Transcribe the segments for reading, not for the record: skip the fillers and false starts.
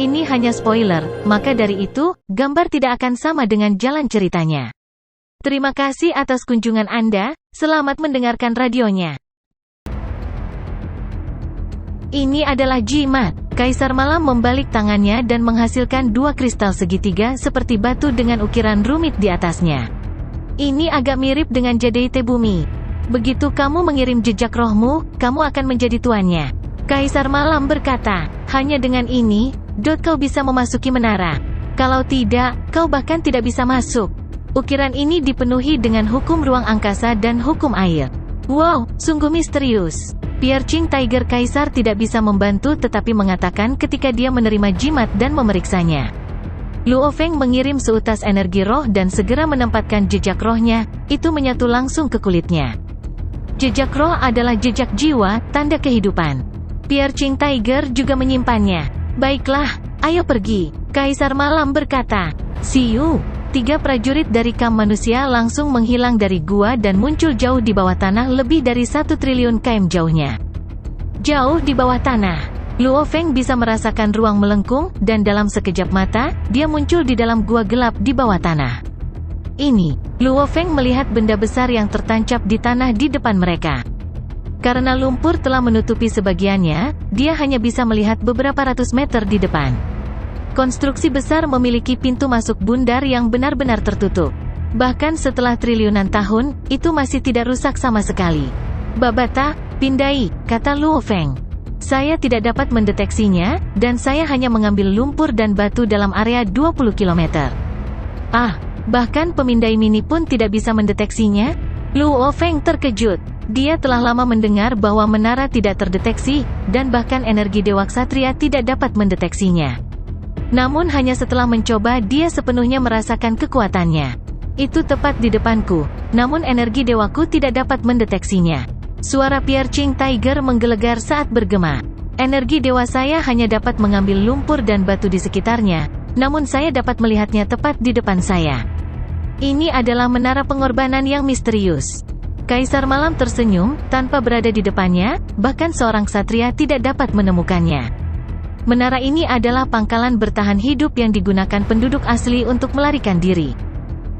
ini hanya spoiler, maka dari itu, gambar tidak akan sama dengan jalan ceritanya. Terima kasih atas kunjungan Anda, selamat mendengarkan radionya. Ini adalah jimat. Kaisar Malam membalik tangannya dan menghasilkan dua kristal segitiga seperti batu dengan ukiran rumit di atasnya. Ini agak mirip dengan Jadeite Bumi. Begitu kamu mengirim jejak rohmu, kamu akan menjadi tuannya. Kaisar Malam berkata, hanya dengan ini, kau bisa memasuki menara. Kalau tidak, kau bahkan tidak bisa masuk. Ukiran ini dipenuhi dengan hukum ruang angkasa dan hukum air. Wow, sungguh misterius. Piercing Tiger Kaisar tidak bisa membantu tetapi mengatakan ketika dia menerima jimat dan memeriksanya. Luo Feng mengirim seutas energi roh dan segera menempatkan jejak rohnya, itu menyatu langsung ke kulitnya. Jejak roh adalah jejak jiwa, tanda kehidupan. Piercing Tiger juga menyimpannya. Baiklah, ayo pergi. Kaisar Malam berkata, see you. 3 prajurit dari kamp manusia langsung menghilang dari gua dan muncul jauh di bawah tanah lebih dari 1 triliun km jauhnya. Jauh di bawah tanah, Luo Feng bisa merasakan ruang melengkung, dan dalam sekejap mata, dia muncul di dalam gua gelap di bawah tanah. Ini, Luo Feng melihat benda besar yang tertancap di tanah di depan mereka. Karena lumpur telah menutupi sebagiannya, dia hanya bisa melihat beberapa ratus meter di depan. Konstruksi besar memiliki pintu masuk bundar yang benar-benar tertutup. Bahkan setelah triliunan tahun, itu masih tidak rusak sama sekali. Babata, pindai, kata Luo Feng. Saya tidak dapat mendeteksinya, dan saya hanya mengambil lumpur dan batu dalam area 20 km. Bahkan pemindai mini pun tidak bisa mendeteksinya? Luo Feng terkejut. Dia telah lama mendengar bahwa menara tidak terdeteksi, dan bahkan energi Dewa Ksatria tidak dapat mendeteksinya. Namun hanya setelah mencoba dia sepenuhnya merasakan kekuatannya. Itu tepat di depanku, namun energi dewaku tidak dapat mendeteksinya. Suara Piercing Tiger menggelegar saat bergema. Energi dewa saya hanya dapat mengambil lumpur dan batu di sekitarnya, namun saya dapat melihatnya tepat di depan saya. Ini adalah menara pengorbanan yang misterius. Kaisar Malam tersenyum, tanpa berada di depannya, bahkan seorang ksatria tidak dapat menemukannya. Menara ini adalah pangkalan bertahan hidup yang digunakan penduduk asli untuk melarikan diri.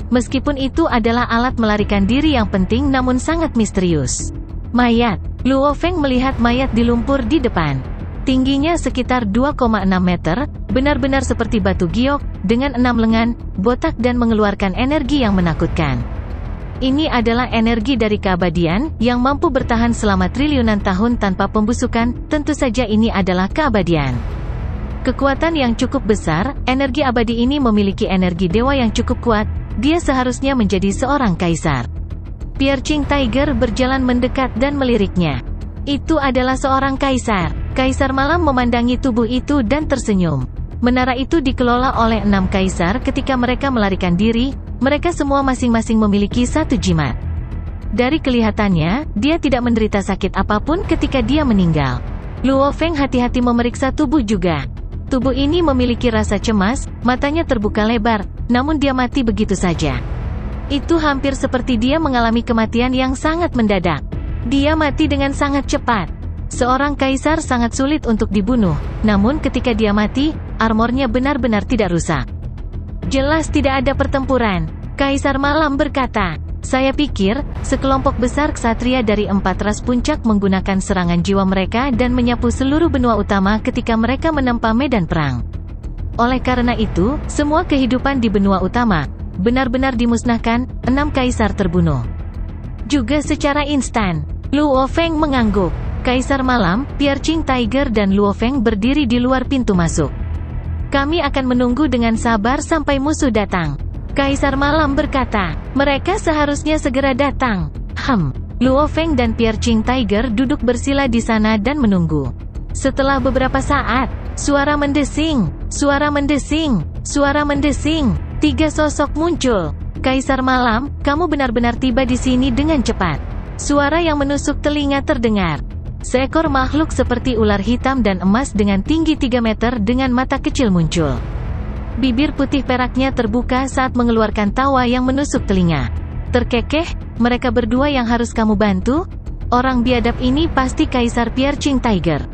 Meskipun itu adalah alat melarikan diri yang penting namun sangat misterius. Mayat. Luo Feng melihat mayat di lumpur di depan. Tingginya sekitar 2,6 meter, benar-benar seperti batu giok, dengan 6 lengan, botak dan mengeluarkan energi yang menakutkan. Ini adalah energi dari keabadian, yang mampu bertahan selama triliunan tahun tanpa pembusukan, tentu saja ini adalah keabadian. Kekuatan yang cukup besar, energi abadi ini memiliki energi dewa yang cukup kuat, dia seharusnya menjadi seorang kaisar. Piercing Tiger berjalan mendekat dan meliriknya. Itu adalah seorang kaisar. Kaisar Malam memandangi tubuh itu dan tersenyum. Menara itu dikelola oleh 6 kaisar ketika mereka melarikan diri, mereka semua masing-masing memiliki 1 jimat. Dari kelihatannya, dia tidak menderita sakit apapun ketika dia meninggal. Luo Feng hati-hati memeriksa tubuh juga. Tubuh ini memiliki rasa cemas, matanya terbuka lebar, namun dia mati begitu saja. Itu hampir seperti dia mengalami kematian yang sangat mendadak. Dia mati dengan sangat cepat. Seorang kaisar sangat sulit untuk dibunuh, namun ketika dia mati, armornya benar-benar tidak rusak. Jelas tidak ada pertempuran. Kaisar Malam berkata, saya pikir, sekelompok besar ksatria dari 4 ras puncak menggunakan serangan jiwa mereka dan menyapu seluruh benua utama ketika mereka menempa medan perang. Oleh karena itu, semua kehidupan di benua utama, benar-benar dimusnahkan, 6 kaisar terbunuh. Juga secara instan, Luo Feng mengangguk. Kaisar Malam, Piercing Tiger dan Luo Feng berdiri di luar pintu masuk. Kami akan menunggu dengan sabar sampai musuh datang. Kaisar Malam berkata, mereka seharusnya segera datang. Luo Feng dan Piercing Tiger duduk bersila di sana dan menunggu. Setelah beberapa saat, suara mendesing, suara mendesing, suara mendesing. 3 sosok muncul. Kaisar Malam, kamu benar-benar tiba di sini dengan cepat. Suara yang menusuk telinga terdengar. Seekor makhluk seperti ular hitam dan emas dengan tinggi 3 meter dengan mata kecil muncul. Bibir putih peraknya terbuka saat mengeluarkan tawa yang menusuk telinga. Terkekeh, mereka berdua yang harus kamu bantu? Orang biadab ini pasti Kaisar Piercing Tiger.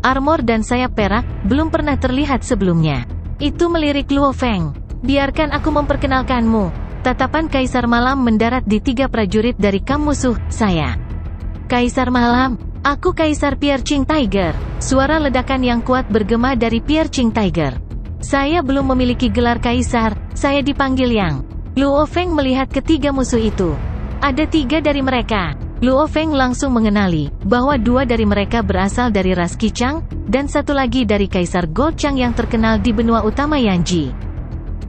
armor dan sayap perak, belum pernah terlihat sebelumnya. Itu melirik Luo Feng. Biarkan aku memperkenalkanmu. Tatapan Kaisar Malam mendarat di 3 prajurit dari kamp musuh, saya. Kaisar Malam, aku Kaisar Piercing Tiger. Suara ledakan yang kuat bergema dari Piercing Tiger. Saya belum memiliki gelar Kaisar, saya dipanggil Yang. Luo Feng melihat ketiga musuh itu. Ada 3 dari mereka. Luo Feng langsung mengenali bahwa 2 dari mereka berasal dari ras Qichang, dan 1 lagi dari Kaisar Gold Chang yang terkenal di benua utama Yanji.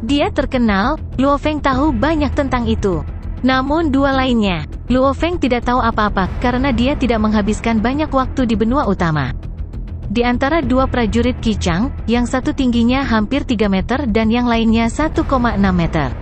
Dia terkenal, Luo Feng tahu banyak tentang itu. Namun 2 lainnya, Luo Feng tidak tahu apa-apa karena dia tidak menghabiskan banyak waktu di benua utama. Di antara 2 prajurit Qichang, yang satu tingginya hampir 3 meter dan yang lainnya 1,6 meter.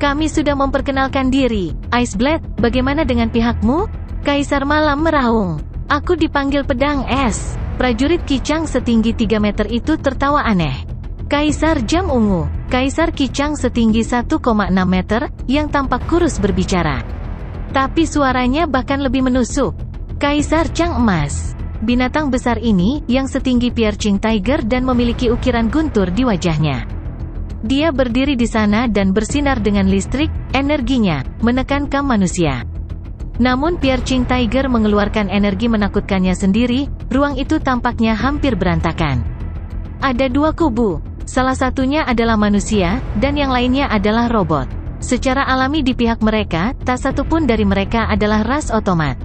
Kami sudah memperkenalkan diri. Ice Blade, bagaimana dengan pihakmu? Kaisar Malam meraung. Aku dipanggil Pedang Es. Prajurit Qichang setinggi 3 meter itu tertawa aneh. Kaisar Jam Ungu. Kaisar Qichang setinggi 1,6 meter, yang tampak kurus berbicara. Tapi suaranya bahkan lebih menusuk. Kaisar Chang Emas. Binatang besar ini, yang setinggi Piercing Tiger dan memiliki ukiran guntur di wajahnya. Dia berdiri di sana dan bersinar dengan listrik, energinya, menekan kamp manusia. Namun Piercing Tiger mengeluarkan energi menakutkannya sendiri, ruang itu tampaknya hampir berantakan. Ada 2 kubu, salah satunya adalah manusia, dan yang lainnya adalah robot. Secara alami di pihak mereka, tak satu pun dari mereka adalah ras otomat.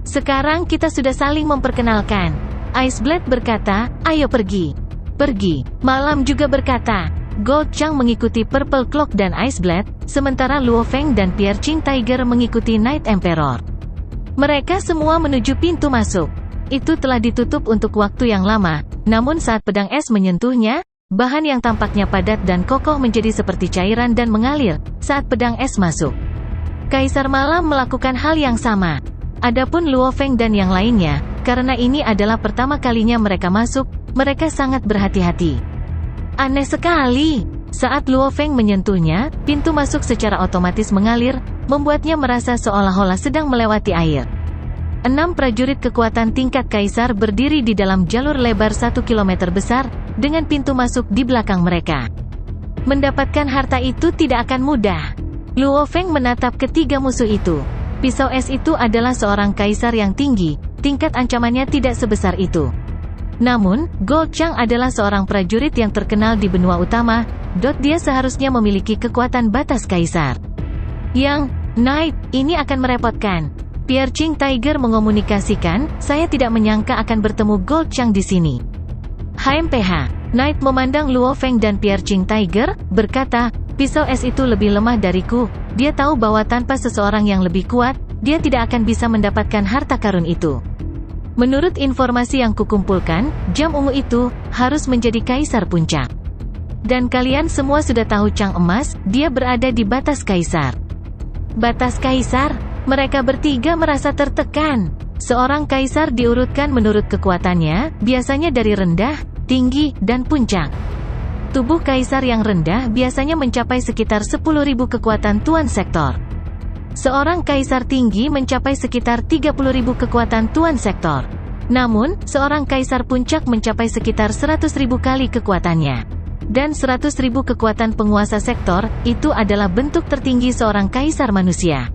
Sekarang kita sudah saling memperkenalkan. Ice Blade berkata, ayo pergi. Pergi. Malam juga berkata. Gold Chang mengikuti Purple Cloak dan Ice Blade, sementara Luo Feng dan Piercing Tiger mengikuti Night Emperor. Mereka semua menuju pintu masuk. Itu telah ditutup untuk waktu yang lama, namun saat pedang es menyentuhnya, bahan yang tampaknya padat dan kokoh menjadi seperti cairan dan mengalir saat pedang es masuk. Kaisar Malam melakukan hal yang sama. Adapun Luo Feng dan yang lainnya, karena ini adalah pertama kalinya mereka masuk, mereka sangat berhati-hati. Aneh sekali. Saat Luo Feng menyentuhnya, pintu masuk secara otomatis mengalir, membuatnya merasa seolah-olah sedang melewati air. 6 prajurit kekuatan tingkat Kaisar berdiri di dalam jalur lebar 1 km besar, dengan pintu masuk di belakang mereka. Mendapatkan harta itu tidak akan mudah. Luo Feng menatap ketiga musuh itu. Pisau es itu adalah seorang Kaisar yang tinggi, tingkat ancamannya tidak sebesar itu. Namun, Gold Chang adalah seorang prajurit yang terkenal di benua utama, dia seharusnya memiliki kekuatan batas Kaisar. Yang, Knight, ini akan merepotkan. Piercing Tiger mengomunikasikan, saya tidak menyangka akan bertemu Gold Chang di sini. HMPH, Knight memandang Luo Feng dan Piercing Tiger, berkata, pisau es itu lebih lemah dariku, dia tahu bahwa tanpa seseorang yang lebih kuat, dia tidak akan bisa mendapatkan harta karun itu. Menurut informasi yang kukumpulkan, Jam Ungu itu harus menjadi Kaisar Puncak. Dan kalian semua sudah tahu Chang Emas, dia berada di batas Kaisar. Batas Kaisar? Mereka bertiga merasa tertekan. Seorang Kaisar diurutkan menurut kekuatannya, biasanya dari rendah, tinggi, dan puncak. Tubuh Kaisar yang rendah biasanya mencapai sekitar 10.000 kekuatan Tuan Sektor. Seorang Kaisar tinggi mencapai sekitar 30.000 kekuatan Tuan Sektor. Namun, seorang Kaisar Puncak mencapai sekitar 100.000 kali kekuatannya. Dan 100.000 kekuatan penguasa sektor, itu adalah bentuk tertinggi seorang Kaisar manusia.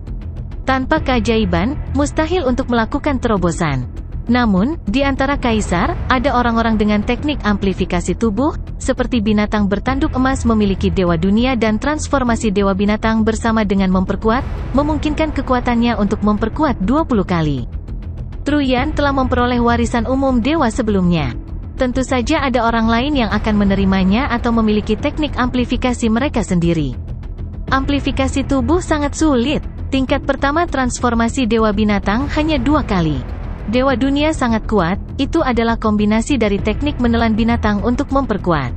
Tanpa keajaiban, mustahil untuk melakukan terobosan. Namun, di antara Kaisar, ada orang-orang dengan teknik amplifikasi tubuh, seperti binatang bertanduk emas memiliki Dewa Dunia dan transformasi Dewa Binatang bersama dengan memperkuat, memungkinkan kekuatannya untuk memperkuat 20 kali. Truyan telah memperoleh warisan umum Dewa sebelumnya. Tentu saja ada orang lain yang akan menerimanya atau memiliki teknik amplifikasi mereka sendiri. Amplifikasi tubuh sangat sulit. Tingkat pertama transformasi Dewa Binatang hanya 2 kali. Dewa Dunia sangat kuat, itu adalah kombinasi dari teknik menelan binatang untuk memperkuat.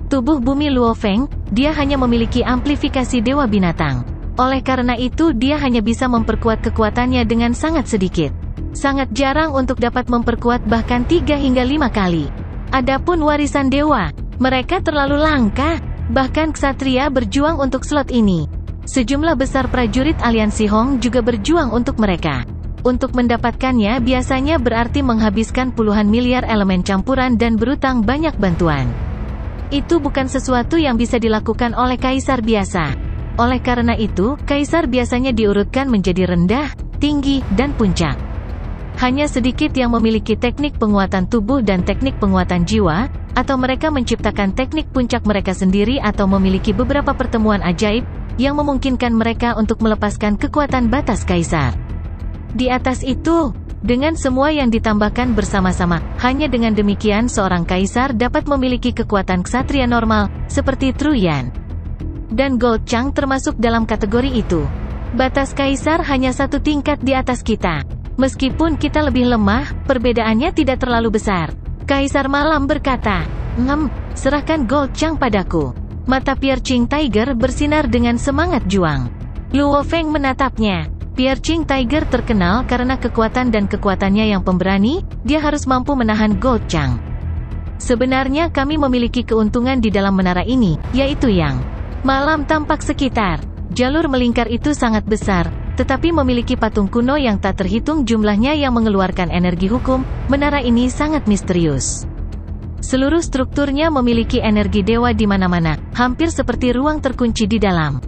Tubuh bumi Luo Feng, dia hanya memiliki amplifikasi Dewa Binatang. Oleh karena itu dia hanya bisa memperkuat kekuatannya dengan sangat sedikit. Sangat jarang untuk dapat memperkuat bahkan 3 hingga 5 kali. Adapun warisan dewa, mereka terlalu langka. Bahkan ksatria berjuang untuk slot ini. Sejumlah besar prajurit aliansi Hong juga berjuang untuk mereka. Untuk mendapatkannya biasanya berarti menghabiskan puluhan miliar elemen campuran dan berutang banyak bantuan. Itu bukan sesuatu yang bisa dilakukan oleh kaisar biasa. Oleh karena itu, kaisar biasanya diurutkan menjadi rendah, tinggi, dan puncak. Hanya sedikit yang memiliki teknik penguatan tubuh dan teknik penguatan jiwa, atau mereka menciptakan teknik puncak mereka sendiri atau memiliki beberapa pertemuan ajaib, yang memungkinkan mereka untuk melepaskan kekuatan batas kaisar. Di atas itu, dengan semua yang ditambahkan bersama-sama, hanya dengan demikian seorang kaisar dapat memiliki kekuatan ksatria normal, seperti Truyan. Dan Gold Chang termasuk dalam kategori itu. Batas kaisar hanya satu tingkat di atas kita. Meskipun kita lebih lemah, perbedaannya tidak terlalu besar. Kaisar Malam berkata, serahkan Gold Chang padaku. Mata Piercing Tiger bersinar dengan semangat juang. Luo Feng menatapnya. Piercing Tiger terkenal karena kekuatan dan kekuatannya yang pemberani, dia harus mampu menahan Gold Chang. Sebenarnya kami memiliki keuntungan di dalam menara ini, yaitu yang Malam tampak sekitar. Jalur melingkar itu sangat besar, tetapi memiliki patung kuno yang tak terhitung jumlahnya yang mengeluarkan energi hukum. Menara ini sangat misterius. Seluruh strukturnya memiliki energi dewa di mana-mana, hampir seperti ruang terkunci di dalam.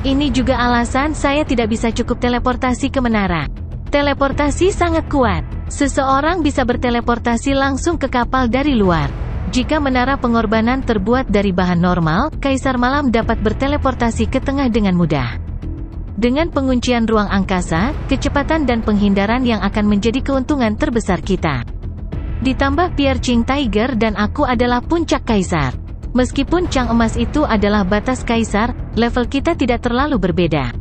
Ini juga alasan saya tidak bisa cukup teleportasi ke menara. Teleportasi sangat kuat. Seseorang bisa berteleportasi langsung ke kapal dari luar. Jika menara pengorbanan terbuat dari bahan normal, Kaisar Malam dapat berteleportasi ke tengah dengan mudah. Dengan penguncian ruang angkasa, kecepatan dan penghindaran yang akan menjadi keuntungan terbesar kita. Ditambah Piercing Tiger dan aku adalah puncak kaisar. Meskipun Chang emas itu adalah batas kaisar, level kita tidak terlalu berbeda.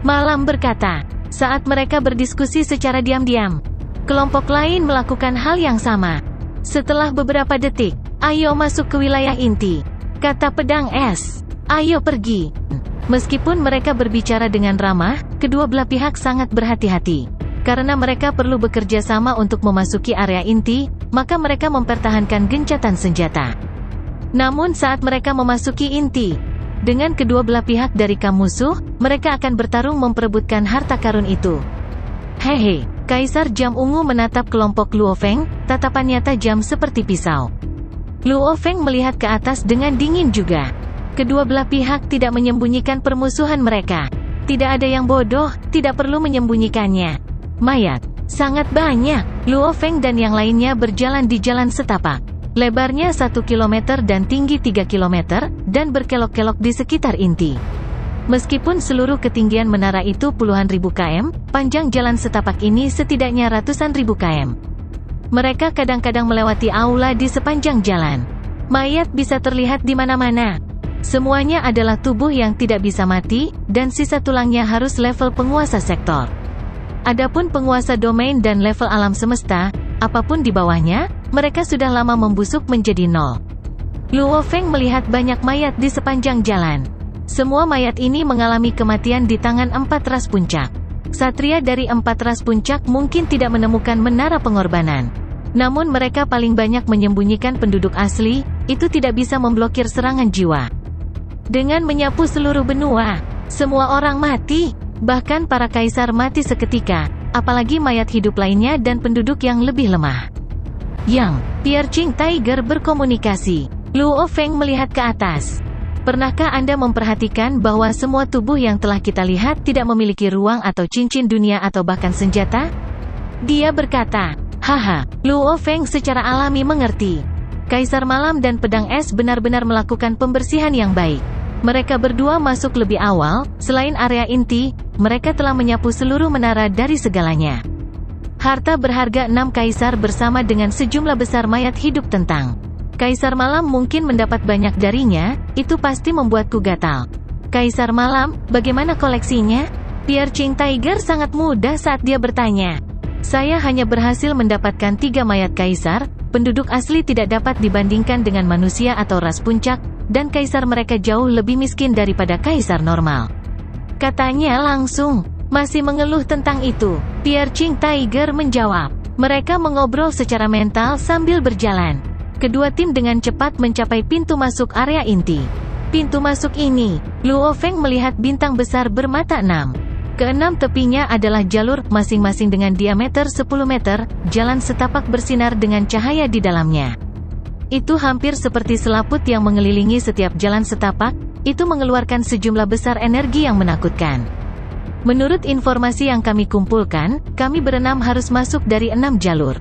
Malam berkata, saat mereka berdiskusi secara diam-diam. Kelompok lain melakukan hal yang sama. Setelah beberapa detik, ayo masuk ke wilayah inti, kata pedang es. Ayo pergi. Meskipun mereka berbicara dengan ramah, kedua belah pihak sangat berhati-hati. Karena mereka perlu bekerja sama untuk memasuki area inti, maka mereka mempertahankan gencatan senjata. Namun saat mereka memasuki inti, dengan kedua belah pihak dari kaum musuh, mereka akan bertarung memperebutkan harta karun itu. Hehe, Kaisar Jam Ungu menatap kelompok Luo Feng, tatapannya tajam seperti pisau. Luo Feng melihat ke atas dengan dingin juga. Kedua belah pihak tidak menyembunyikan permusuhan mereka. Tidak ada yang bodoh, tidak perlu menyembunyikannya. Mayat, sangat banyak. Luo Feng dan yang lainnya berjalan di jalan setapak. Lebarnya 1 km dan tinggi 3 km, dan berkelok-kelok di sekitar inti. Meskipun seluruh ketinggian menara itu puluhan ribu km, panjang jalan setapak ini setidaknya ratusan ribu km. Mereka kadang-kadang melewati aula di sepanjang jalan. Mayat bisa terlihat di mana-mana. Semuanya adalah tubuh yang tidak bisa mati, dan sisa tulangnya harus level penguasa sektor. Adapun penguasa domain dan level alam semesta, apapun di bawahnya, mereka sudah lama membusuk menjadi nol. Luo Feng melihat banyak mayat di sepanjang jalan. Semua mayat ini mengalami kematian di tangan 4 ras puncak. Ksatria dari 4 ras puncak mungkin tidak menemukan menara pengorbanan. Namun mereka paling banyak menyembunyikan penduduk asli, itu tidak bisa memblokir serangan jiwa. Dengan menyapu seluruh benua, semua orang mati, bahkan para kaisar mati seketika, apalagi mayat hidup lainnya dan penduduk yang lebih lemah. Yang Piercing Tiger berkomunikasi. Luo Feng melihat ke atas. Pernahkah Anda memperhatikan bahwa semua tubuh yang telah kita lihat tidak memiliki ruang atau cincin dunia atau bahkan senjata? Dia berkata, haha, Luo Feng secara alami mengerti. Kaisar Malam dan Pedang Es benar-benar melakukan pembersihan yang baik. Mereka berdua masuk lebih awal, selain area inti, mereka telah menyapu seluruh menara dari segalanya. Harta berharga 6 kaisar bersama dengan sejumlah besar mayat hidup tentang. Kaisar Malam mungkin mendapat banyak darinya, itu pasti membuatku gatal. Kaisar Malam, bagaimana koleksinya? Piercing Tiger sangat mudah saat dia bertanya. Saya hanya berhasil mendapatkan 3 mayat kaisar, penduduk asli tidak dapat dibandingkan dengan manusia atau ras puncak, dan kaisar mereka jauh lebih miskin daripada kaisar normal. Katanya langsung, masih mengeluh tentang itu. Piercing Tiger menjawab. Mereka mengobrol secara mental sambil berjalan. Kedua tim dengan cepat mencapai pintu masuk area inti. Pintu masuk ini, Luo Feng melihat bintang besar bermata 6. Keenam tepinya adalah jalur, masing-masing dengan diameter 10 meter, jalan setapak bersinar dengan cahaya di dalamnya. Itu hampir seperti selaput yang mengelilingi setiap jalan setapak, itu mengeluarkan sejumlah besar energi yang menakutkan. Menurut informasi yang kami kumpulkan, kami berenam harus masuk dari 6 jalur.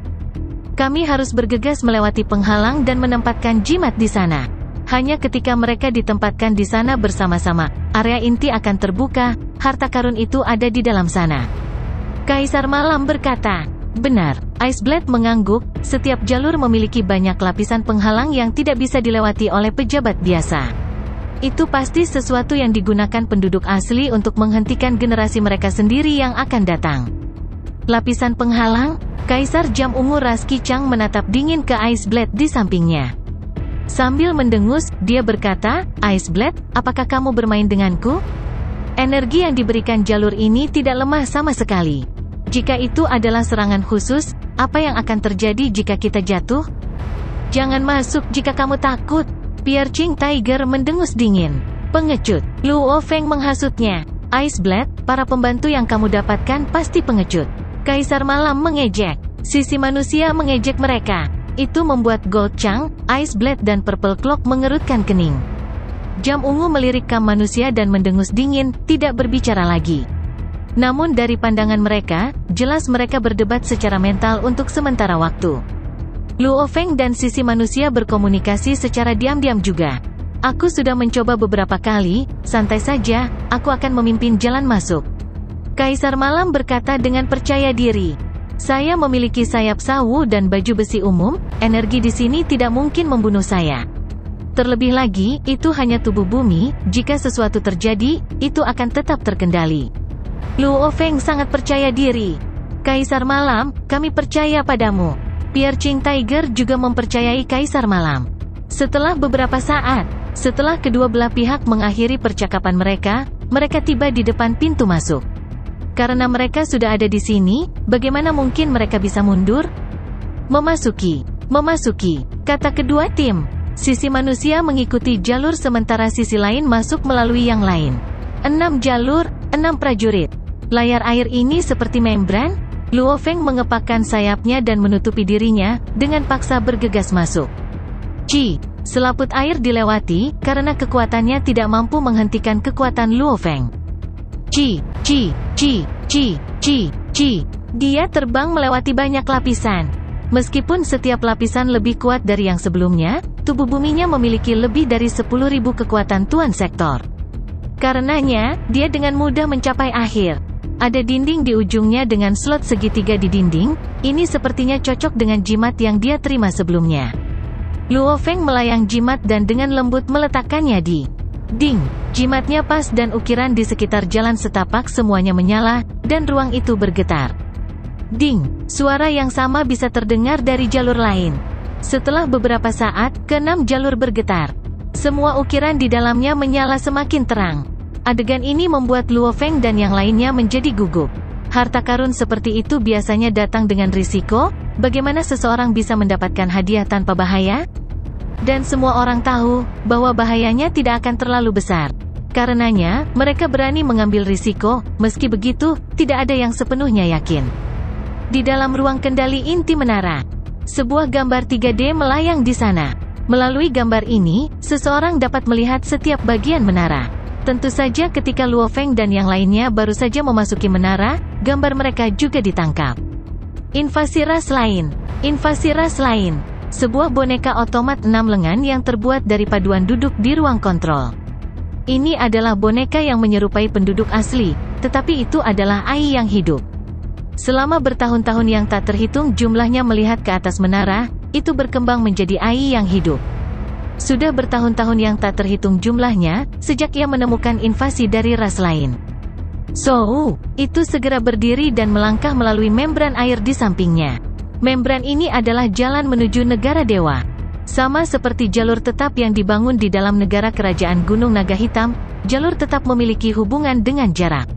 Kami harus bergegas melewati penghalang dan menempatkan jimat di sana. Hanya ketika mereka ditempatkan di sana bersama-sama, area inti akan terbuka, harta karun itu ada di dalam sana. Kaisar Malam berkata, benar. Iceblade mengangguk, setiap jalur memiliki banyak lapisan penghalang yang tidak bisa dilewati oleh pejabat biasa. Itu pasti sesuatu yang digunakan penduduk asli untuk menghentikan generasi mereka sendiri yang akan datang. Lapisan penghalang? Kaisar Jam Ungu Raski Chang menatap dingin ke Iceblade di sampingnya. Sambil mendengus, dia berkata, Iceblade, apakah kamu bermain denganku? Energi yang diberikan jalur ini tidak lemah sama sekali. Jika itu adalah serangan khusus, apa yang akan terjadi jika kita jatuh? Jangan masuk jika kamu takut. Piercing Tiger mendengus dingin. Pengecut. Luo Feng menghasutnya. Iceblade, para pembantu yang kamu dapatkan pasti pengecut. Kaisar Malam mengejek. Sisi manusia mengejek mereka. Itu membuat Gold Chang, Iceblade dan Purple Clock mengerutkan kening. Jam Ungu melirik kam manusia dan mendengus dingin, tidak berbicara lagi. Namun dari pandangan mereka, jelas mereka berdebat secara mental untuk sementara waktu. Luo Feng dan sisi manusia berkomunikasi secara diam-diam juga. Aku sudah mencoba beberapa kali, santai saja, aku akan memimpin jalan masuk. Kaisar Malam berkata dengan percaya diri. Saya memiliki sayap sawu dan baju besi umum, energi di sini tidak mungkin membunuh saya. Terlebih lagi, itu hanya tubuh bumi, jika sesuatu terjadi, itu akan tetap terkendali. Luo Feng sangat percaya diri. Kaisar Malam, kami percaya padamu. Piercing Tiger juga mempercayai Kaisar Malam. Setelah beberapa saat, setelah kedua belah pihak mengakhiri percakapan mereka, mereka tiba di depan pintu masuk. Karena mereka sudah ada di sini, bagaimana mungkin mereka bisa mundur? Memasuki, kata kedua tim. Sisi manusia mengikuti jalur sementara sisi lain masuk melalui yang lain. 6 jalur, 6 prajurit. Layar air ini seperti membran? Luo Feng mengepakkan sayapnya dan menutupi dirinya, dengan paksa bergegas masuk. Selaput air dilewati, karena kekuatannya tidak mampu menghentikan kekuatan Luo Feng. Dia terbang melewati banyak lapisan. Meskipun setiap lapisan lebih kuat dari yang sebelumnya, tubuh buminya memiliki lebih dari 10.000 kekuatan Tuan Sektor. Karenanya, dia dengan mudah mencapai akhir. Ada dinding di ujungnya dengan slot segitiga di dinding, ini sepertinya cocok dengan jimat yang dia terima sebelumnya. Luo Feng melayang jimat dan dengan lembut meletakkannya di ding. Jimatnya pas dan ukiran di sekitar jalan setapak semuanya menyala, dan ruang itu bergetar. Ding, suara yang sama bisa terdengar dari jalur lain. Setelah beberapa saat, ke-6 jalur bergetar. Semua ukiran di dalamnya menyala semakin terang. Adegan ini membuat Luo Feng dan yang lainnya menjadi gugup. Harta karun seperti itu biasanya datang dengan risiko, bagaimana seseorang bisa mendapatkan hadiah tanpa bahaya? Dan semua orang tahu, bahwa bahayanya tidak akan terlalu besar. Karenanya, mereka berani mengambil risiko, meski begitu, tidak ada yang sepenuhnya yakin. Di dalam ruang kendali inti menara, sebuah gambar 3D melayang di sana. Melalui gambar ini, seseorang dapat melihat setiap bagian menara. Tentu saja ketika Luo Feng dan yang lainnya baru saja memasuki menara, gambar mereka juga ditangkap. Invasi ras lain. Sebuah boneka otomat 6 lengan yang terbuat dari paduan duduk di ruang kontrol. Ini adalah boneka yang menyerupai penduduk asli, tetapi itu adalah AI yang hidup. Selama bertahun-tahun yang tak terhitung jumlahnya melihat ke atas menara, itu berkembang menjadi AI yang hidup. Sudah bertahun-tahun yang tak terhitung jumlahnya, sejak ia menemukan invasi dari ras lain. Itu segera berdiri dan melangkah melalui membran air di sampingnya. Membran ini adalah jalan menuju negara dewa. Sama seperti jalur tetap yang dibangun di dalam negara kerajaan Gunung Naga Hitam, jalur tetap memiliki hubungan dengan jarak.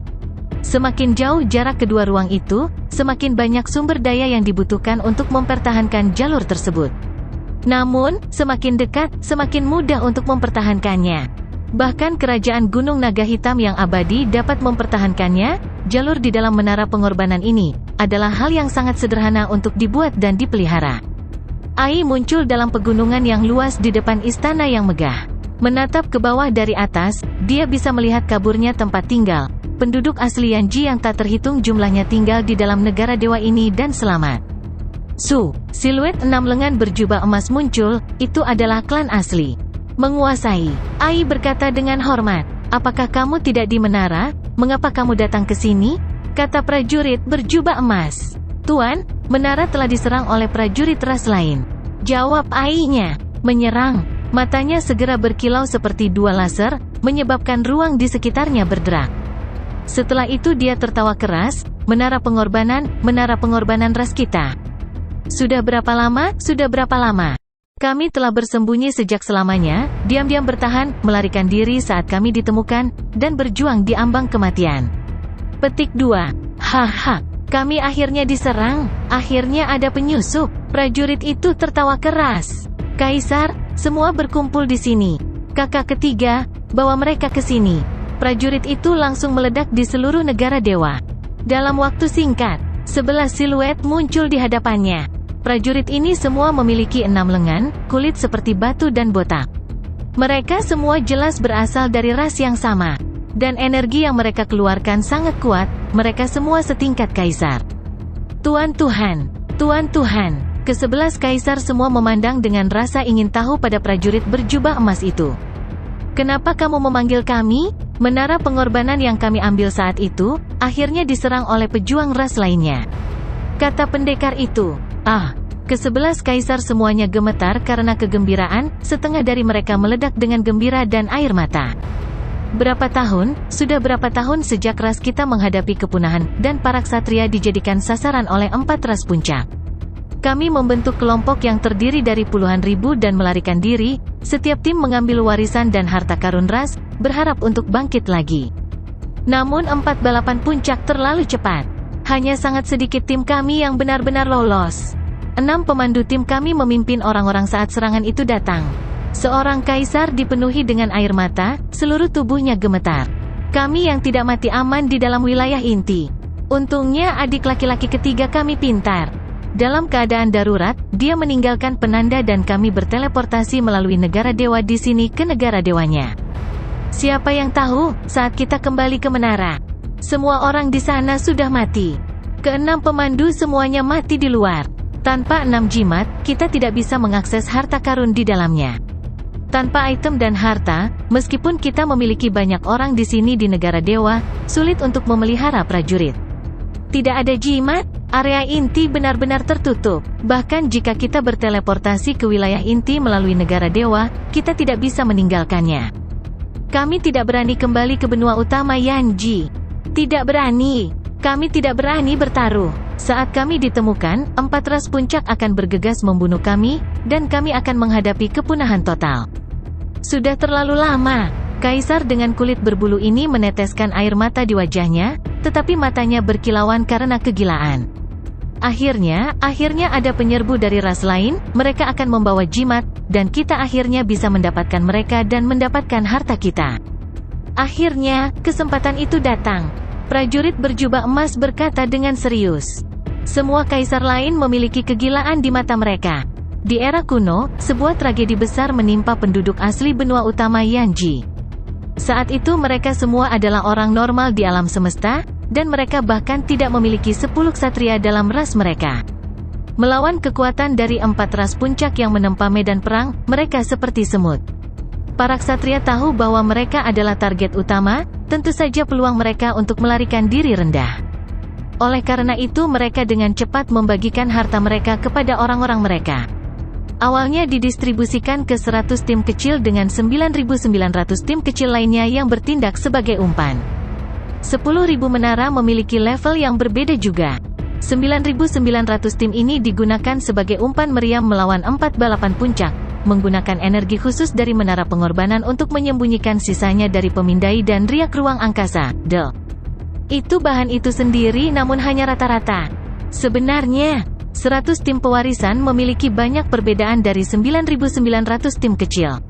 Semakin jauh jarak kedua ruang itu, semakin banyak sumber daya yang dibutuhkan untuk mempertahankan jalur tersebut. Namun, semakin dekat, semakin mudah untuk mempertahankannya. Bahkan kerajaan Gunung Naga Hitam yang abadi dapat mempertahankannya. Jalur di dalam menara pengorbanan ini adalah hal yang sangat sederhana untuk dibuat dan dipelihara. Ai muncul dalam pegunungan yang luas di depan istana yang megah. Menatap ke bawah dari atas, dia bisa melihat kaburnya tempat tinggal. Penduduk asli Yanji yang tak terhitung jumlahnya tinggal di dalam negara dewa ini dan selamat. Siluet 6 lengan berjubah emas muncul, itu adalah klan asli. Menguasai. Ai berkata dengan hormat, "Apakah kamu tidak di menara? Mengapa kamu datang ke sini?" Kata prajurit berjubah emas. "Tuan, menara telah diserang oleh prajurit ras lain." Jawab Ai-nya. "Menyerang?" Matanya segera berkilau seperti dua laser, menyebabkan ruang di sekitarnya berderak. Setelah itu dia tertawa keras, menara pengorbanan ras kita. Sudah berapa lama? Kami telah bersembunyi sejak selamanya, diam-diam bertahan, melarikan diri saat kami ditemukan, dan berjuang di ambang kematian. Petik 2. Haha, kami akhirnya diserang, akhirnya ada penyusup. Prajurit itu tertawa keras. "Kaisar, semua berkumpul di sini. Kakak ketiga, bawa mereka ke sini." Prajurit itu langsung meledak di seluruh negara dewa. Dalam waktu singkat, 11 siluet muncul di hadapannya. Prajurit ini semua memiliki 6 lengan, kulit seperti batu dan botak. Mereka semua jelas berasal dari ras yang sama. Dan energi yang mereka keluarkan sangat kuat, mereka semua setingkat kaisar. Tuan Tuhan, ke-11 kaisar semua memandang dengan rasa ingin tahu pada prajurit berjubah emas itu. "Kenapa kamu memanggil kami?" "Menara pengorbanan yang kami ambil saat itu, akhirnya diserang oleh pejuang ras lainnya," kata pendekar itu. Ke-11 kaisar semuanya gemetar karena kegembiraan, setengah dari mereka meledak dengan gembira dan air mata. Sudah berapa tahun sejak ras kita menghadapi kepunahan, dan para ksatria dijadikan sasaran oleh 4 ras puncak. Kami membentuk kelompok yang terdiri dari puluhan ribu dan melarikan diri. Setiap tim mengambil warisan dan harta karun ras, berharap untuk bangkit lagi. Namun 4 balapan puncak terlalu cepat. Hanya sangat sedikit tim kami yang benar-benar lolos. 6 pemandu tim kami memimpin orang-orang saat serangan itu datang. Seorang kaisar dipenuhi dengan air mata, seluruh tubuhnya gemetar. Kami yang tidak mati aman di dalam wilayah inti. Untungnya adik laki-laki ketiga kami pintar. Dalam keadaan darurat, dia meninggalkan penanda dan kami berteleportasi melalui negara dewa di sini ke negara dewanya. Siapa yang tahu, saat kita kembali ke menara, semua orang di sana sudah mati. Ke-6 pemandu semuanya mati di luar. Tanpa 6 jimat, kita tidak bisa mengakses harta karun di dalamnya. Tanpa item dan harta, meskipun kita memiliki banyak orang di sini di negara dewa, sulit untuk memelihara prajurit. Tidak ada jimat, area inti benar-benar tertutup. Bahkan jika kita berteleportasi ke wilayah inti melalui negara dewa, kita tidak bisa meninggalkannya. Kami tidak berani kembali ke benua utama Yanji. Tidak berani. Kami tidak berani bertaruh. Saat kami ditemukan, 4 ras puncak akan bergegas membunuh kami, dan kami akan menghadapi kepunahan total. Sudah terlalu lama. Kaisar dengan kulit berbulu ini meneteskan air mata di wajahnya, tetapi matanya berkilauan karena kegilaan. Akhirnya ada penyerbu dari ras lain, mereka akan membawa jimat, dan kita akhirnya bisa mendapatkan mereka dan mendapatkan harta kita. Akhirnya, kesempatan itu datang. Prajurit berjubah emas berkata dengan serius. Semua kaisar lain memiliki kegilaan di mata mereka. Di era kuno, sebuah tragedi besar menimpa penduduk asli benua utama Yanji. Saat itu mereka semua adalah orang normal di alam semesta, dan mereka bahkan tidak memiliki 10 ksatria dalam ras mereka. Melawan kekuatan dari 4 ras puncak yang menempa medan perang, mereka seperti semut. Para ksatria tahu bahwa mereka adalah target utama, tentu saja peluang mereka untuk melarikan diri rendah. Oleh karena itu mereka dengan cepat membagikan harta mereka kepada orang-orang mereka. Awalnya didistribusikan ke 100 tim kecil dengan 9.900 tim kecil lainnya yang bertindak sebagai umpan. 10.000 menara memiliki level yang berbeda juga. 9.900 tim ini digunakan sebagai umpan meriam melawan 4 balapan puncak, menggunakan energi khusus dari menara pengorbanan untuk menyembunyikan sisanya dari pemindai dan riak ruang angkasa. Itu bahan itu sendiri namun hanya rata-rata. Sebenarnya, 100 tim pewarisan memiliki banyak perbedaan dari 9.900 tim kecil.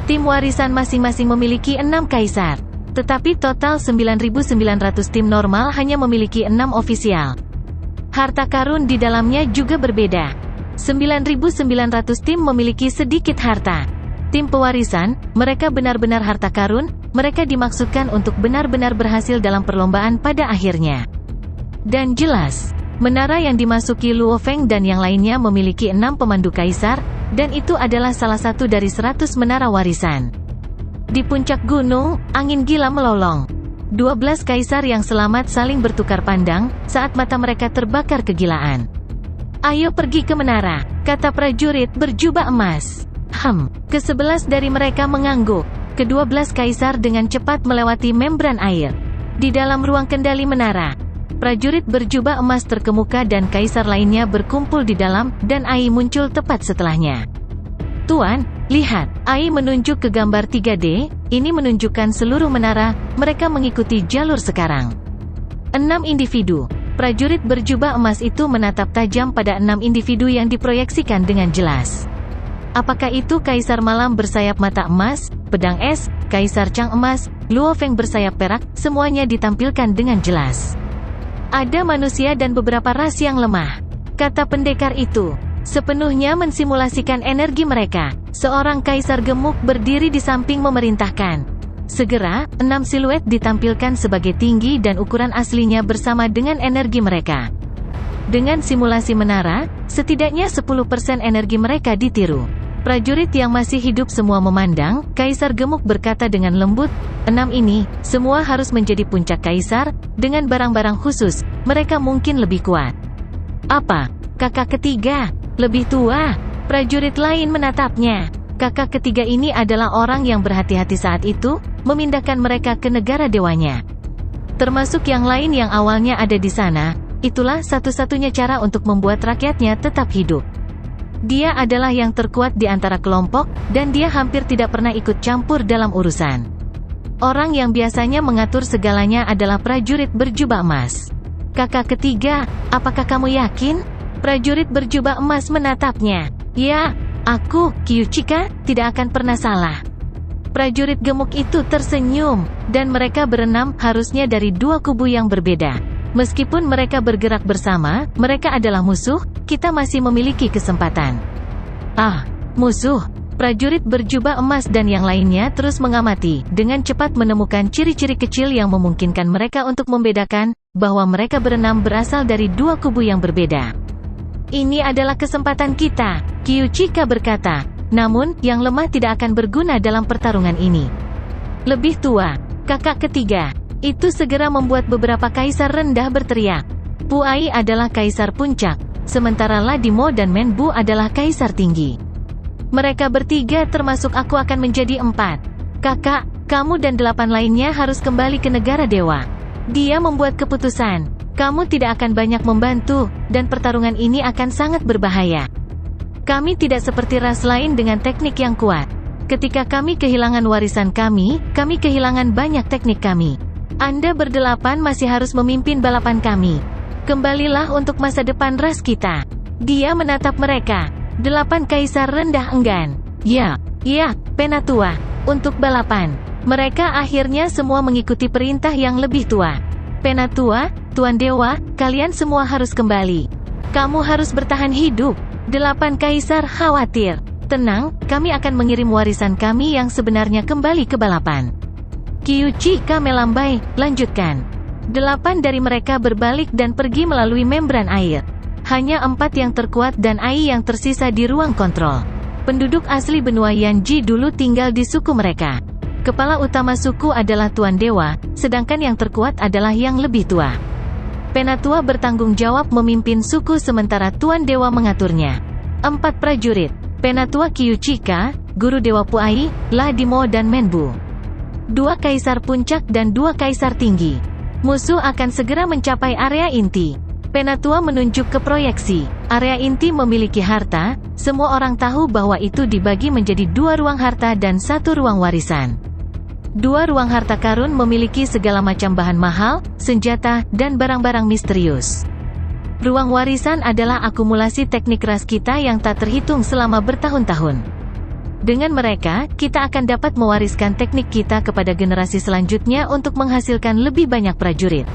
Tim warisan masing-masing memiliki 6 kaisar. Tetapi total 9.900 tim normal hanya memiliki 6 ofisial. Harta karun di dalamnya juga berbeda. 9.900 tim memiliki sedikit harta. Tim pewarisan, mereka benar-benar harta karun, mereka dimaksudkan untuk benar-benar berhasil dalam perlombaan pada akhirnya. Dan jelas, menara yang dimasuki Luo Feng dan yang lainnya memiliki 6 pemandu kaisar, dan itu adalah salah satu dari 100 menara warisan. Di puncak gunung, angin gila melolong. 12 kaisar yang selamat saling bertukar pandang, saat mata mereka terbakar kegilaan. "Ayo pergi ke menara," kata prajurit berjubah emas. Ke-11 dari mereka mengangguk. Ke-12 kaisar dengan cepat melewati membran air. Di dalam ruang kendali menara, prajurit berjubah emas terkemuka dan kaisar lainnya berkumpul di dalam, dan Ai muncul tepat setelahnya. "Tuan, lihat," Ai menunjuk ke gambar 3D, ini menunjukkan seluruh menara, mereka mengikuti jalur sekarang. 6 individu. Prajurit berjubah emas itu menatap tajam pada 6 individu yang diproyeksikan dengan jelas. Apakah itu Kaisar Malam bersayap mata emas, pedang es, Kaisar Chang emas, Luo Feng bersayap perak, semuanya ditampilkan dengan jelas. "Ada manusia dan beberapa ras yang lemah," kata pendekar itu, sepenuhnya mensimulasikan energi mereka. Seorang kaisar gemuk berdiri di samping memerintahkan. Segera, 6 siluet ditampilkan sebagai tinggi dan ukuran aslinya bersama dengan energi mereka. Dengan simulasi menara, setidaknya 10% energi mereka ditiru. Prajurit yang masih hidup semua memandang, kaisar gemuk berkata dengan lembut, 6 ini, semua harus menjadi puncak kaisar, dengan barang-barang khusus, mereka mungkin lebih kuat. "Apa? Kakak ketiga? Lebih tua?" Prajurit lain menatapnya. Kakak ketiga ini adalah orang yang berhati-hati saat itu, memindahkan mereka ke negara dewanya. Termasuk yang lain yang awalnya ada di sana, itulah satu-satunya cara untuk membuat rakyatnya tetap hidup. Dia adalah yang terkuat di antara kelompok, dan dia hampir tidak pernah ikut campur dalam urusan. Orang yang biasanya mengatur segalanya adalah prajurit berjubah emas. "Kakak ketiga, apakah kamu yakin?" Prajurit berjubah emas menatapnya. "Ya, aku, Qiu Chika, tidak akan pernah salah." Prajurit gemuk itu tersenyum, dan mereka berenam, harusnya dari 2 kubu yang berbeda. Meskipun mereka bergerak bersama, mereka adalah musuh, kita masih memiliki kesempatan. "Ah, musuh." Prajurit berjubah emas dan yang lainnya terus mengamati, dengan cepat menemukan ciri-ciri kecil yang memungkinkan mereka untuk membedakan, bahwa mereka berenam berasal dari 2 kubu yang berbeda. "Ini adalah kesempatan kita," Qiu Chika berkata. "Namun, yang lemah tidak akan berguna dalam pertarungan ini." "Lebih tua, kakak ketiga." Itu segera membuat beberapa kaisar rendah berteriak. Pu Ai adalah kaisar puncak, sementara Ladimo dan Menbu adalah kaisar tinggi. Mereka bertiga termasuk aku akan menjadi 4. "Kakak, kamu dan 8 lainnya harus kembali ke negara dewa." Dia membuat keputusan. "Kamu tidak akan banyak membantu, dan pertarungan ini akan sangat berbahaya. Kami tidak seperti ras lain dengan teknik yang kuat. Ketika kami kehilangan warisan kami kehilangan banyak teknik kami. Anda berdelapan masih harus memimpin balapan kami. Kembalilah untuk masa depan ras kita." Dia menatap mereka. 8 kaisar rendah enggan. Ya, Penatua, untuk balapan." Mereka akhirnya semua mengikuti perintah yang lebih tua. "Penatua, Tuan Dewa, kalian semua harus kembali. Kamu harus bertahan hidup." 8 kaisar khawatir. "Tenang, kami akan mengirim warisan kami yang sebenarnya kembali ke balapan." Qiu Chika melambai, lanjutkan. 8 dari mereka berbalik dan pergi melalui membran air. Hanya 4 yang terkuat dan Ai yang tersisa di ruang kontrol. Penduduk asli benua Yanji dulu tinggal di suku mereka. Kepala utama suku adalah Tuan Dewa, sedangkan yang terkuat adalah yang lebih tua. Penatua bertanggung jawab memimpin suku sementara Tuan Dewa mengaturnya. 4 prajurit, Penatua Qiu Chika, Guru Dewa Pu Ai, Ladimo dan Menbu. 2 kaisar puncak dan 2 kaisar tinggi. Musuh akan segera mencapai area inti. Penatua menunjuk ke proyeksi. Area inti memiliki harta, semua orang tahu bahwa itu dibagi menjadi 2 ruang harta dan 1 ruang warisan. 2 ruang harta karun memiliki segala macam bahan mahal, senjata, dan barang-barang misterius. Ruang warisan adalah akumulasi teknik ras kita yang tak terhitung selama bertahun-tahun. Dengan mereka, kita akan dapat mewariskan teknik kita kepada generasi selanjutnya untuk menghasilkan lebih banyak prajurit.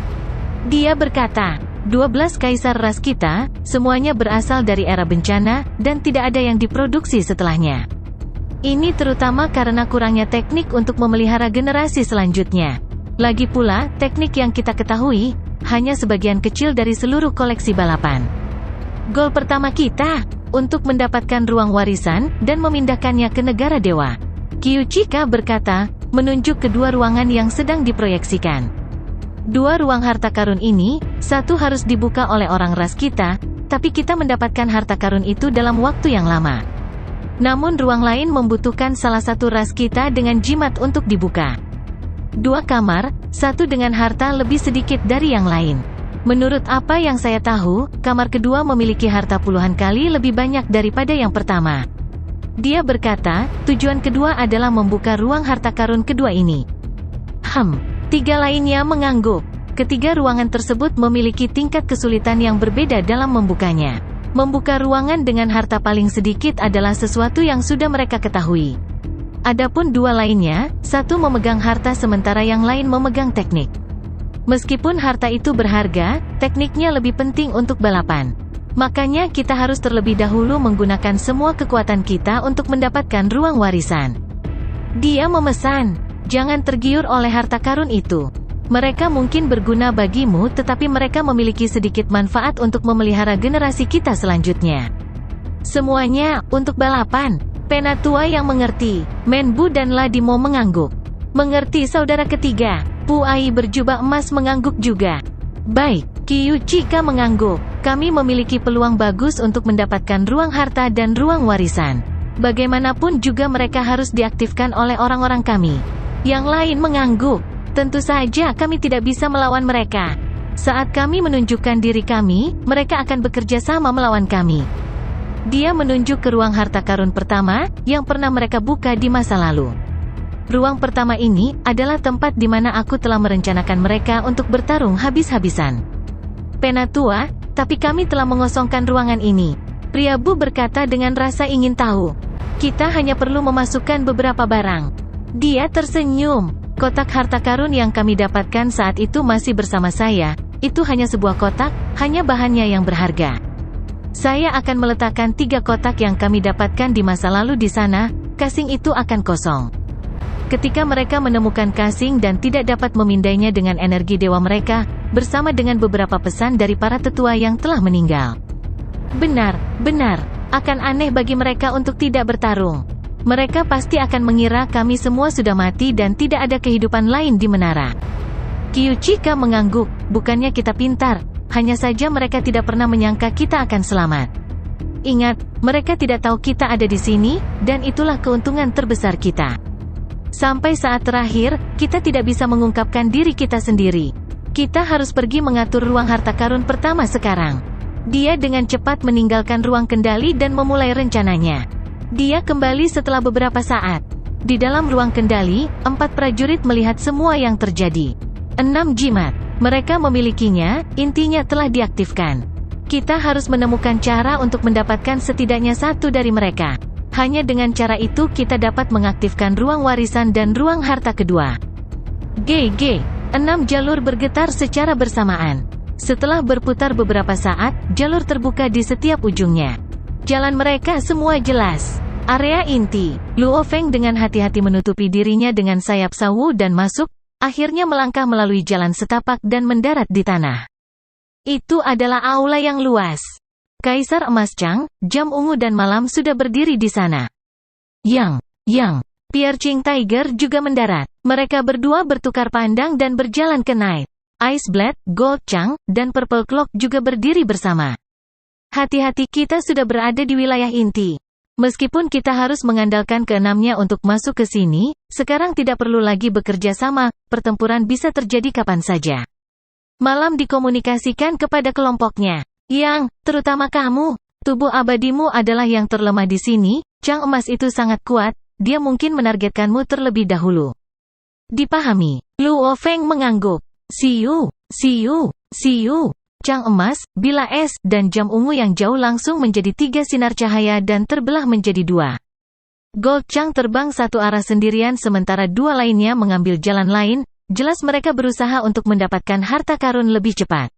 Dia berkata, 12 kaisar ras kita, semuanya berasal dari era bencana, dan tidak ada yang diproduksi setelahnya. Ini terutama karena kurangnya teknik untuk memelihara generasi selanjutnya. Lagi pula, teknik yang kita ketahui, hanya sebagian kecil dari seluruh koleksi balapan. Goal pertama kita, untuk mendapatkan ruang warisan, dan memindahkannya ke negara dewa. Kyuchika berkata, menunjuk kedua ruangan yang sedang diproyeksikan. Dua ruang harta karun ini, satu harus dibuka oleh orang ras kita, tapi kita mendapatkan harta karun itu dalam waktu yang lama. Namun ruang lain membutuhkan salah satu ras kita dengan jimat untuk dibuka. Dua kamar, satu dengan harta lebih sedikit dari yang lain. Menurut apa yang saya tahu, kamar kedua memiliki harta puluhan kali lebih banyak daripada yang pertama. Dia berkata, tujuan kedua adalah membuka ruang harta karun kedua ini. Tiga lainnya mengangguk. Ketiga ruangan tersebut memiliki tingkat kesulitan yang berbeda dalam membukanya. Membuka ruangan dengan harta paling sedikit adalah sesuatu yang sudah mereka ketahui. Adapun dua lainnya, satu memegang harta sementara yang lain memegang teknik. Meskipun harta itu berharga, tekniknya lebih penting untuk balapan. Makanya kita harus terlebih dahulu menggunakan semua kekuatan kita untuk mendapatkan ruang warisan. Dia memesan, jangan tergiur oleh harta karun itu. Mereka mungkin berguna bagimu tetapi mereka memiliki sedikit manfaat untuk memelihara generasi kita selanjutnya. Semuanya, untuk balapan. Penatua yang mengerti, Menbu dan Ladimo mengangguk. Mengerti saudara ketiga, Puai berjubah emas mengangguk juga. Baik, Kyuchika mengangguk. Kami memiliki peluang bagus untuk mendapatkan ruang harta dan ruang warisan. Bagaimanapun juga mereka harus diaktifkan oleh orang-orang kami. Yang lain mengangguk. Tentu saja kami tidak bisa melawan mereka. Saat kami menunjukkan diri kami, mereka akan bekerja sama melawan kami. Dia menunjuk ke ruang harta karun pertama, yang pernah mereka buka di masa lalu. Ruang pertama ini, adalah tempat di mana aku telah merencanakan mereka untuk bertarung habis-habisan. Penatua, tapi kami telah mengosongkan ruangan ini. Pria Bu berkata dengan rasa ingin tahu. Kita hanya perlu memasukkan beberapa barang. Dia tersenyum. Kotak harta karun yang kami dapatkan saat itu masih bersama saya. Itu hanya sebuah kotak, hanya bahannya yang berharga. Saya akan meletakkan 3 kotak yang kami dapatkan di masa lalu di sana. Kasing itu akan kosong. Ketika mereka menemukan kasing dan tidak dapat memindainya dengan energi dewa mereka, bersama dengan beberapa pesan dari para tetua yang telah meninggal. Benar, akan aneh bagi mereka untuk tidak bertarung. Mereka pasti akan mengira kami semua sudah mati dan tidak ada kehidupan lain di menara. Kyuchika mengangguk, bukannya kita pintar, hanya saja mereka tidak pernah menyangka kita akan selamat. Ingat, mereka tidak tahu kita ada di sini, dan itulah keuntungan terbesar kita. Sampai saat terakhir, kita tidak bisa mengungkapkan diri kita sendiri. Kita harus pergi mengatur ruang harta karun pertama sekarang. Dia dengan cepat meninggalkan ruang kendali dan memulai rencananya. Dia kembali setelah beberapa saat. Di dalam ruang kendali, 4 prajurit melihat semua yang terjadi. 6 jimat. Mereka memilikinya, intinya telah diaktifkan. Kita harus menemukan cara untuk mendapatkan setidaknya 1 dari mereka. Hanya dengan cara itu kita dapat mengaktifkan ruang warisan dan ruang harta kedua. GG. 6 jalur bergetar secara bersamaan. Setelah berputar beberapa saat, jalur terbuka di setiap ujungnya. Jalan mereka semua jelas. Area inti. Luo Feng dengan hati-hati menutupi dirinya dengan sayap sawu dan masuk, akhirnya melangkah melalui jalan setapak dan mendarat di tanah. Itu adalah aula yang luas. Kaisar Emas Chang, Jam Ungu dan Malam sudah berdiri di sana. Yang, Pierre Ching Tiger juga mendarat. Mereka berdua bertukar pandang dan berjalan ke Night. Ice Blade, Gold Chang, dan Purple Clock juga berdiri bersama. Hati-hati, kita sudah berada di wilayah inti. Meskipun kita harus mengandalkan keenamnya untuk masuk ke sini, sekarang tidak perlu lagi bekerja sama, pertempuran bisa terjadi kapan saja. Malam dikomunikasikan kepada kelompoknya. Yang, terutama kamu, tubuh abadimu adalah yang terlemah di sini, Chang emas itu sangat kuat, dia mungkin menargetkanmu terlebih dahulu. Dipahami. Luo Feng mengangguk. See you. Chang emas, bila es, dan jam ungu yang jauh langsung menjadi 3 sinar cahaya dan terbelah menjadi 2. Gold Chang terbang satu arah sendirian sementara dua lainnya mengambil jalan lain, jelas mereka berusaha untuk mendapatkan harta karun lebih cepat.